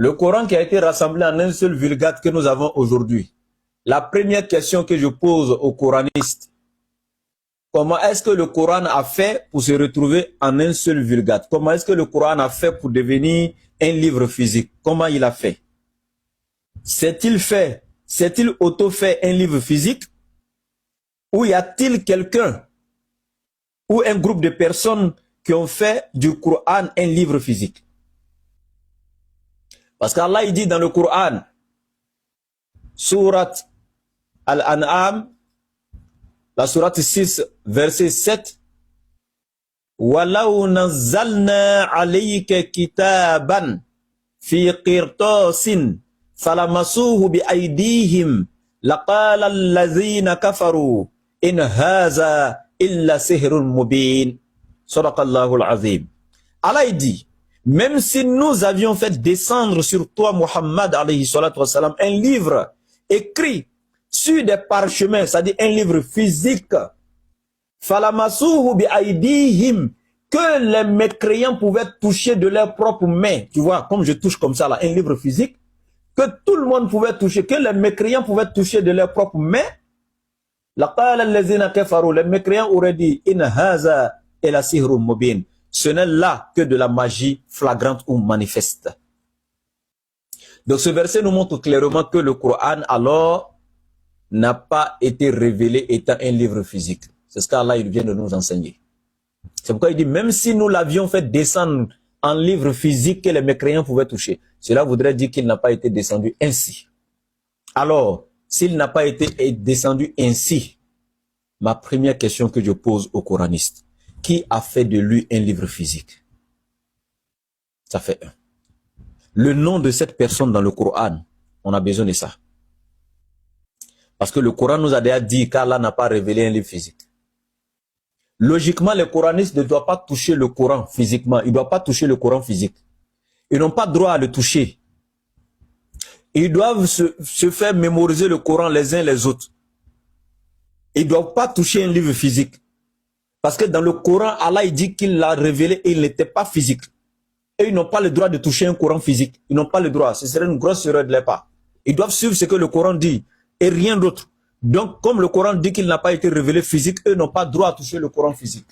Le Coran qui a été rassemblé en un seul vulgate que nous avons aujourd'hui. La première question que je pose aux coranistes, comment est-ce que le Coran a fait pour se retrouver en un seul vulgate? Comment est-ce que le Coran a fait pour devenir un livre physique? Comment il a fait? S'est-il auto-fait un livre physique? Ou y a-t-il quelqu'un ou un groupe de personnes qui ont fait du Coran un livre physique? Parce qu'Allah il dit dans le Coran, Surat Al-An'am, la Surat 6, verset 7, وَلَوْ نَزَّلْنَا عَلَيْكَ كِتَابًا فِي قِرْطَاسٍ فَلَمَسُوهُ بِأَيْدِيهِمْ لَقَالَ الَّذِينَ كَفَرُوا إِنْ هَذَا إِلَّا سِحْرٌ مُبِينٌ. صدق الله العظيم. Allah dit, même si nous avions fait descendre sur toi, Muhammad, alayhi salatu wassalam, un livre écrit sur des parchemins, c'est-à-dire un livre physique, Falamasuhu bi aydihim, que les mécréants pouvaient toucher de leurs propres mains. Tu vois, comme je touche comme ça là, un livre physique, que tout le monde pouvait toucher, que les mécréants pouvaient toucher de leurs propres mains. Laqala allazina kafaru, les mécréants auraient dit, in haza ila sihrun mubin. Ce n'est là que de la magie flagrante ou manifeste. Donc ce verset nous montre clairement que le Coran alors n'a pas été révélé étant un livre physique. C'est ce qu'Allah vient de nous enseigner. C'est pourquoi il dit, même si nous l'avions fait descendre en livre physique que les mécréants pouvaient toucher, cela voudrait dire qu'il n'a pas été descendu ainsi. Alors, s'il n'a pas été descendu ainsi, ma première question que je pose aux coranistes, qui a fait de lui un livre physique? Ça fait un. Le nom de cette personne dans le Coran, on a besoin de ça. Parce que le Coran nous a déjà dit qu'Allah n'a pas révélé un livre physique. Logiquement, les coranistes ne doivent pas toucher le Coran physiquement. Ils ne doivent pas toucher le Coran physique. Ils n'ont pas droit à le toucher. Ils doivent se faire mémoriser le Coran les uns les autres. Ils ne doivent pas toucher un livre physique. Parce que dans le Coran, Allah il dit qu'il l'a révélé et il n'était pas physique. Et ils n'ont pas le droit de toucher un Coran physique. Ils n'ont pas le droit. Ce serait une grosse erreur de leur part. Ils doivent suivre ce que le Coran dit et rien d'autre. Donc, comme le Coran dit qu'il n'a pas été révélé physique, eux n'ont pas droit à toucher le Coran physique.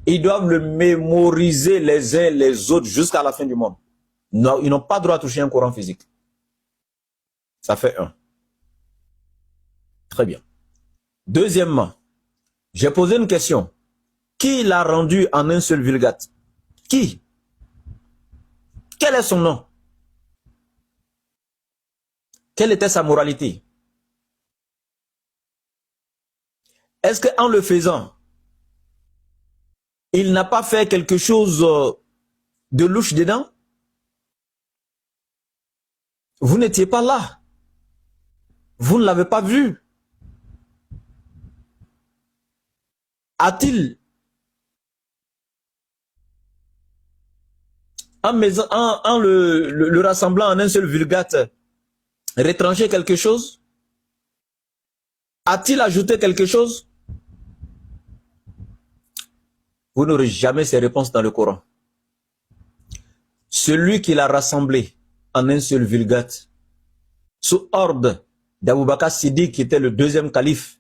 Ils doivent le mémoriser les uns les autres jusqu'à la fin du monde. Non, ils n'ont pas droit à toucher un Coran physique. Ça fait un. Très bien. Deuxièmement, j'ai posé une question. Qui l'a rendu en un seul vulgate? Qui? Quel est son nom? Quelle était sa moralité? Est-ce qu'en le faisant, il n'a pas fait quelque chose de louche dedans? Vous n'étiez pas là. Vous ne l'avez pas vu. A-t-il, en le rassemblant en un seul vulgate, retranché quelque chose? A-t-il ajouté quelque chose? Vous n'aurez jamais ces réponses dans le Coran. Celui qui l'a rassemblé en un seul vulgate, sous ordre d'Abou Bakr Siddiq, qui était le deuxième calife,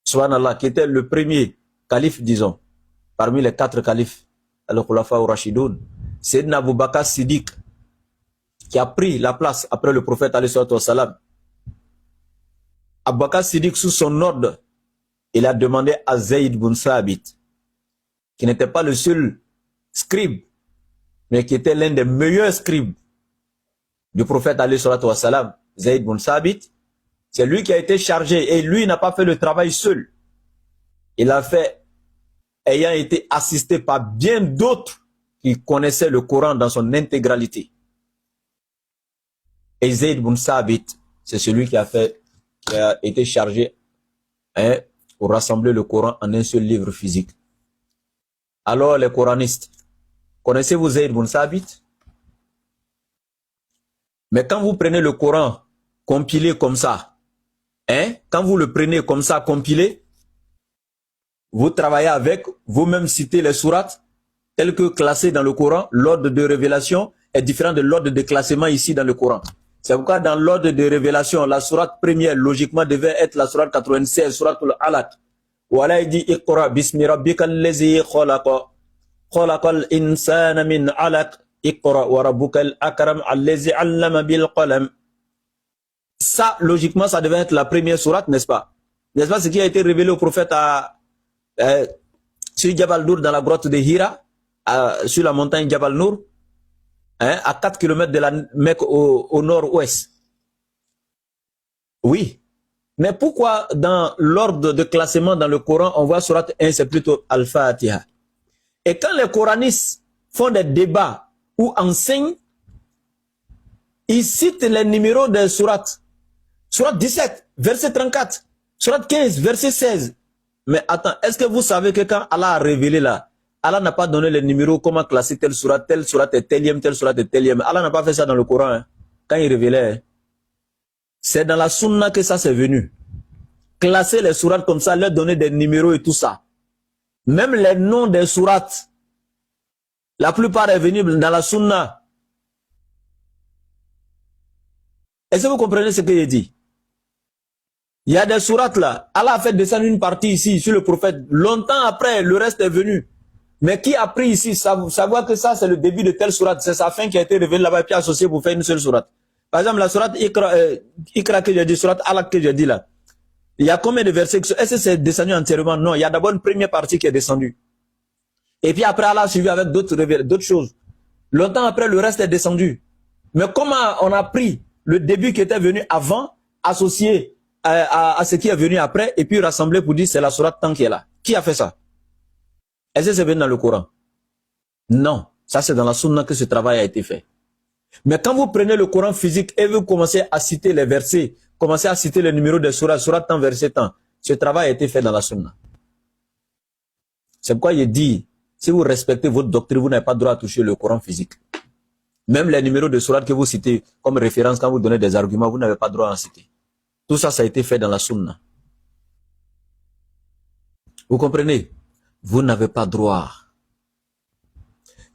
subhanallah, qui était le premier calife, disons, parmi les 4 califes, al-Khulafa al-Rashidoun, c'est Abou Bakr Siddiq, qui a pris la place après le prophète, alayhi salatu wa salam. Abou Bakr Siddiq, sous son ordre, il a demandé à Zayd ibn Thabit, qui n'était pas le seul scribe, mais qui était l'un des meilleurs scribes du prophète, alayhi salatu wa salam, Zayd ibn Thabit. C'est lui qui a été chargé, et lui n'a pas fait le travail seul. Il a fait, ayant été assisté par bien d'autres qui connaissaient le Coran dans son intégralité. Et Zayd ibn Thabit, c'est celui qui a été chargé pour rassembler le Coran en un seul livre physique. Alors les coranistes, connaissez-vous Zayd ibn Thabit? Mais quand vous prenez le Coran compilé comme ça, quand vous le prenez comme ça compilé, vous travaillez avec, vous-même citez les sourates telles que classées dans le Coran, l'ordre de révélation, est différent de l'ordre de classement ici dans le Coran. C'est pourquoi dans l'ordre de révélation, la sourate première, logiquement, devait être la sourate 96, sourate al-Alaq. Voilà, il dit, Iqra bismi rabbika allazi khalaqa. Khalaqal insana min alaq. Iqra wa rabbuka al-akram allazi allama bil qalam. Ça, logiquement, ça devait être la première sourate, n'est-ce pas? N'est-ce pas ce qui a été révélé au prophète sur Jabal Nour, dans la grotte de Hira, sur la montagne Jabal Nour, hein, à 4 km de la Mecque au nord-ouest. Oui. Mais pourquoi dans l'ordre de classement dans le Coran, on voit sourate 1, c'est plutôt Al-Fatiha. Et quand les coranistes font des débats ou enseignent, ils citent les numéros des sourates. Sourate 17, verset 34. Sourate 15, verset 16. Mais attends, est-ce que vous savez que quand Allah a révélé là, Allah n'a pas donné les numéros, comment classer telle sourate est telième, telle sourate est telième. Allah n'a pas fait ça dans le Coran, hein, quand il révélait. Hein. C'est dans la sunna que ça s'est venu. Classer les sourates comme ça, leur donner des numéros et tout ça. Même les noms des sourates, la plupart est venu dans la sunna. Est-ce que vous comprenez ce que j'ai dit? Il y a des sourates là. Allah a fait descendre une partie ici sur le prophète. Longtemps après, le reste est venu. Mais qui a pris ici, savoir que ça c'est le début de telle sourate, c'est sa fin qui a été révélée là-bas et puis associée pour faire une seule sourate. Par exemple, la sourate Iqra que j'ai dit, sourate Alaq que j'ai dit là. Il y a combien de versets? Est-ce que c'est descendu entièrement? Non, il y a d'abord une première partie qui est descendue. Et puis après, Allah a suivi avec d'autres choses. Longtemps après, le reste est descendu. Mais comment on a pris le début qui était venu avant, associé à ce qui est venu après, et puis rassemblé pour dire c'est la sourate tant qui est là? Qui a fait ça? Est-ce que c'est venu dans le Coran? Non. Ça, c'est dans la sunna que ce travail a été fait. Mais quand vous prenez le Coran physique et vous commencez à citer les versets, commencez à citer le numéro des sourates tant, verset tant, ce travail a été fait dans la sunna. C'est pourquoi il dit, si vous respectez votre doctrine, vous n'avez pas le droit à toucher le Coran physique. Même les numéros de sourates que vous citez comme référence quand vous donnez des arguments, vous n'avez pas le droit à en citer. Tout ça, ça a été fait dans la sunna. Vous comprenez? Vous n'avez pas droit.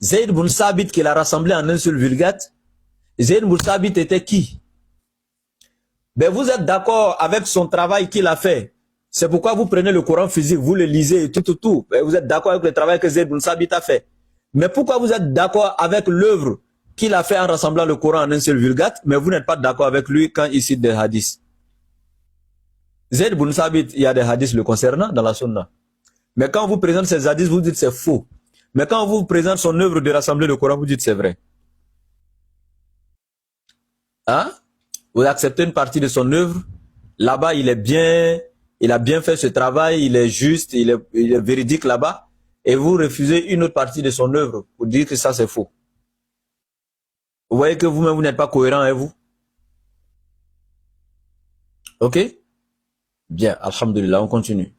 Zayd ibn Sabit qui l'a rassemblé en un seul vulgate, Zayd ibn Sabit était qui? Ben vous êtes d'accord avec son travail qu'il a fait. C'est pourquoi vous prenez le Coran physique, vous le lisez, tout. Ben vous êtes d'accord avec le travail que Zayd ibn Sabit a fait. Mais pourquoi vous êtes d'accord avec l'œuvre qu'il a fait en rassemblant le Coran en un seul vulgate, mais vous n'êtes pas d'accord avec lui quand il cite des hadiths? Zayd ibn Sabit, il y a des hadiths le concernant dans la sunna. Mais quand on vous présente ces hadiths, vous dites c'est faux. Mais quand on vous présente son œuvre de rassembler le Coran, vous dites c'est vrai. Hein? Vous acceptez une partie de son œuvre. Là-bas, il a bien fait ce travail, il est juste, il est véridique là-bas. Et vous refusez une autre partie de son œuvre pour dire que ça c'est faux. Vous voyez que vous-même, vous n'êtes pas cohérent, hein, vous? Ok? Bien, alhamdulillah, on continue.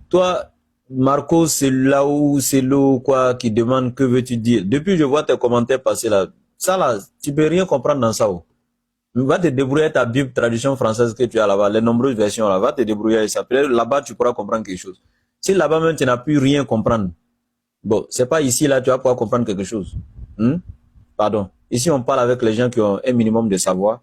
Toi, Marco, c'est là où c'est l'eau quoi qui demande que veux-tu dire. Depuis je vois tes commentaires passer là. Ça là, tu peux rien comprendre dans ça. Oh. Va te débrouiller ta Bible traduction française que tu as là-bas, les nombreuses versions là, va te débrouiller avec ça. Peut-être là-bas tu pourras comprendre quelque chose. Si là-bas même tu n'as pu rien comprendre, bon, c'est pas ici là tu vas pouvoir comprendre quelque chose. Pardon. Ici on parle avec les gens qui ont un minimum de savoir